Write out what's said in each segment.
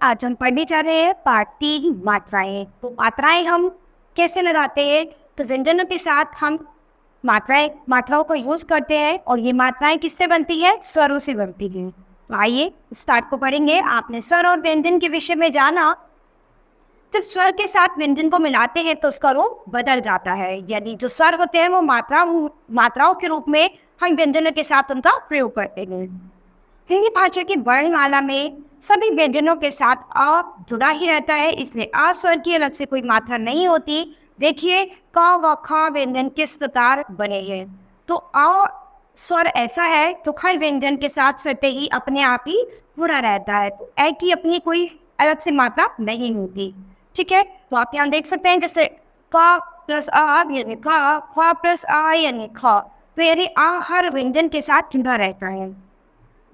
आज हम पढ़ने जा रहे हैं पार्ट 3 मात्राएं। तो मात्राएं हम कैसे लगाते हैं? तो व्यंजनों के साथ हम मात्राओं का यूज करते हैं और ये मात्राएं किससे बनती है? स्वरों से बनती है। तो आइए स्टार्ट को पढ़ेंगे। आपने स्वर और व्यंजन के विषय में जाना। जब स्वर के साथ व्यंजन को मिलाते हैं तो उसका रूप बदल जाता है, यानी जो स्वर होते हैं वो मात्राओं के रूप में हम व्यंजनों के साथ उनका प्रयोग करते हैं। हिंदी भाषा की वर्णमाला में सभी व्यंजनों के साथ अ जुड़ा ही रहता है, इसलिए अ स्वर की अलग से कोई मात्रा नहीं होती। देखिए क व ख व्यंजन किस प्रकार बने हैं। तो अ स्वर ऐसा है जो हर व्यंजन के साथ स्वतः ही अपने आप ही जुड़ा रहता है। तो ए की अपनी कोई अलग से मात्रा नहीं होती। ठीक है, तो आप यहाँ देख सकते हैं जैसे क प्लस अ यानी क, ख प्लस अ यानी ख। तो यानी अ हर व्यंजन के साथ जुड़ा रहता है।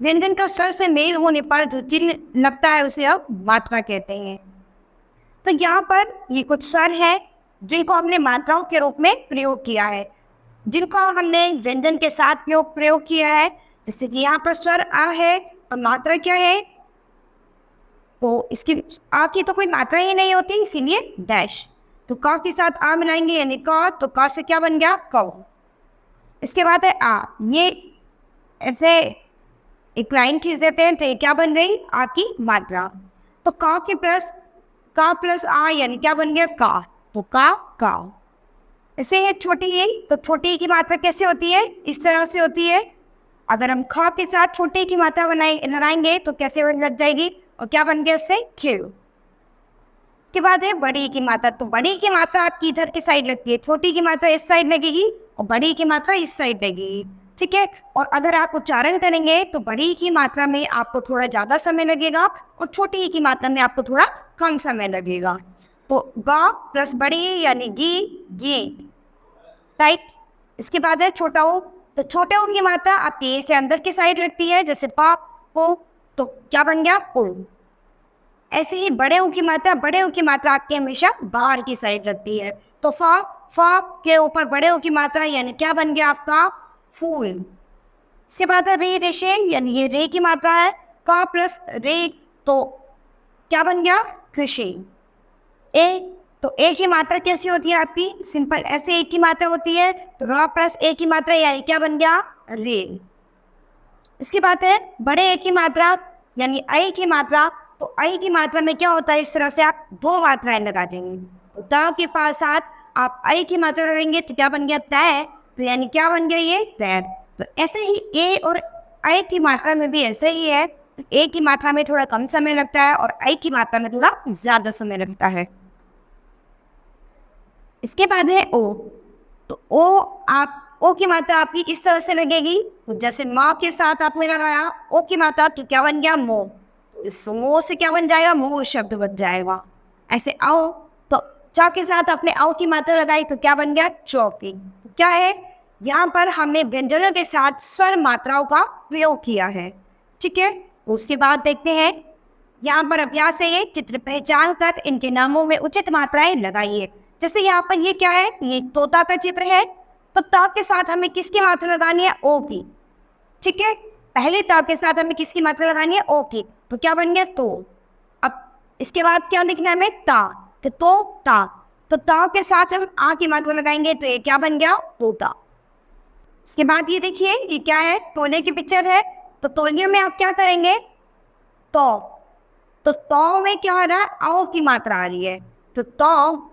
व्यंजन का स्वर से मेल होने पर जो चिन्ह लगता है उसे अब मात्रा कहते हैं। तो यहाँ पर ये कुछ स्वर हैं जिनको हमने मात्राओं के रूप में प्रयोग किया है, जिनको हमने व्यंजन के साथ प्रयोग किया है। जैसे कि यहाँ पर स्वर आ है और मात्रा क्या है? तो इसकी आ की तो कोई मात्रा ही नहीं होती, इसीलिए डैश। तो क के साथ आ मिलाएंगे यानी क, तो क से क्या बन गया? कौ। इसके बाद है आ, ये ऐसे एक लाइन खींच देते हैं तो ये क्या बन गई? आ की मात्रा। तो का प्लस आ यानी क्या बन गया? का। तो का। ऐसे है छोटी ई, तो छोटी ई की मात्रा कैसे होती है? इस तरह से होती है। अगर हम ख के साथ छोटी की मात्रा लगाएंगे तो कैसे लग जाएगी और क्या बन गया? इससे खेल। इसके बाद है बड़ी ई की मात्रा। तो बड़ी की मात्रा आपकी इधर की साइड लगती है, छोटी की मात्रा इस साइड लगेगी और बड़ी की मात्रा इस साइड लगेगी। ठीक है, और अगर आप उच्चारण करेंगे तो बड़ी की मात्रा में आपको थोड़ा ज़्यादा समय लगेगा और छोटी की मात्रा में आपको थोड़ा कम समय लगेगा। तो ग प्लस बड़ी यानी गी, राइट। इसके बाद है छोटा ओ। तो छोटे ओ की मात्रा आपकी ए से अंदर की साइड लगती है, जैसे पा पो, तो क्या बन गया? पो। ऐसे ही बड़े ओ की मात्रा आपकी हमेशा बाहर की साइड लगती है। तो फा के ऊपर बड़े ओ की मात्रा यानी क्या बन गया आपका? फूल। इसके बाद है रे रेशे, यानी ये रे की मात्रा है, का प्लस रे, तो क्या बन गया? कृषि। ए, तो ए की मात्रा कैसी होती है आपकी? सिंपल ऐसे ए की मात्रा होती है, तो र प्लस ए की मात्रा यानी क्या बन गया? रे। इसके बाद है बड़े ए की मात्रा यानी आई की मात्रा। तो आई की मात्रा में क्या होता है? इस तरह से आप दो मात्राएं लगा देंगे। तो त के पास साथ आप आई की मात्रा लगाएंगे तो क्या बन गया? तय। तो यानी क्या बन गया? ये तैर। तो ऐसे ही ए और आई की मात्रा में भी ऐसे ही है। तो ए की मात्रा में थोड़ा कम समय लगता है और आई की मात्रा में थोड़ा ज्यादा समय लगता है। इसके बाद है ओ। तो ओ की मात्रा आपकी इस तरह से लगेगी, तो जैसे माँ के साथ आपने लगाया ओ की मात्रा तो क्या बन गया? मो। तो इस मो से क्या बन जाएगा? मोह शब्द बन जाएगा। ऐसे आओ, तो चा के साथ आपने आओ की मात्रा लगाई तो क्या बन गया? चौकी। तो क्या है? यहाँ पर हमने व्यंजनों के साथ स्वर मात्राओं का प्रयोग किया है। ठीक है, उसके बाद देखते हैं यहाँ पर अभ्यास है, ये चित्र पहचान कर इनके नामों में उचित मात्राएं लगाइए। जैसे यहाँ पर ये क्या है? ये तोता का चित्र है, तो ता के साथ हमें किसकी मात्रा लगानी है? ओ की। ठीक है, पहले ता के साथ हमें किसकी मात्रा लगानी है? ओ की। तो क्या बन गया? तो। अब इसके बाद क्या लिखना है हमें? ता। तो ता। तो ता के साथ हम आ की मात्रा लगाएंगे तो ये क्या बन गया? तोता। इसके बाद ये देखिए ये क्या है? तोले की पिक्चर है। तो तोलियों में आप क्या करेंगे? तो में क्या आ रहा है? आओ की मात्रा आ रही है, तो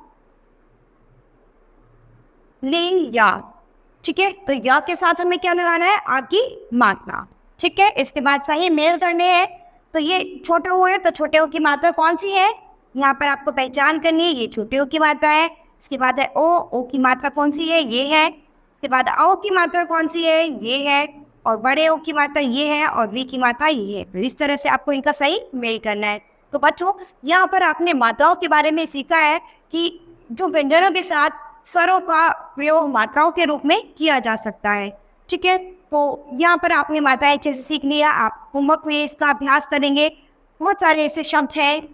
ली या। ठीक है, तो या के साथ हमें क्या लगाना है? आ की मात्रा। ठीक है, इसके बाद सही मेल करने हैं। तो ये छोटे ओ है, तो छोटे ओ की मात्रा कौन सी है? यहाँ पर आपको पहचान करनी है, ये छोटे ओ की मात्रा है। इसके बाद है ओ की मात्रा कौन सी है? ये है। इसके बाद आओ की मात्रा कौन सी है? ये है। और बड़े ओ की मात्रा ये है और वी की मात्रा ये है। तो इस तरह से आपको इनका सही मेल करना है। तो बच्चों यहाँ पर आपने मात्राओं के बारे में सीखा है कि जो व्यंजनों के साथ स्वरों का प्रयोग मात्राओं के रूप में किया जा सकता है। ठीक है, तो यहाँ पर आपने मात्राएं अच्छे से सीख लिया। आप होमवर्क में इसका अभ्यास करेंगे। बहुत सारे ऐसे शब्द हैं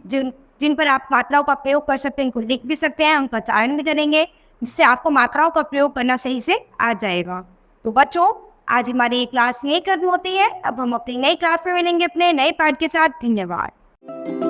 जिन पर आप मात्राओं का प्रयोग कर सकते हैं, इनको लिख भी सकते हैं, उनका उच्चारण भी करेंगे, जिससे आपको मात्राओं का प्रयोग करना सही से आ जाएगा। तो बच्चों आज हमारी क्लास यही खत्म होती है। अब हम अपनी नई क्लास में मिलेंगे अपने नए पाठ के साथ। धन्यवाद।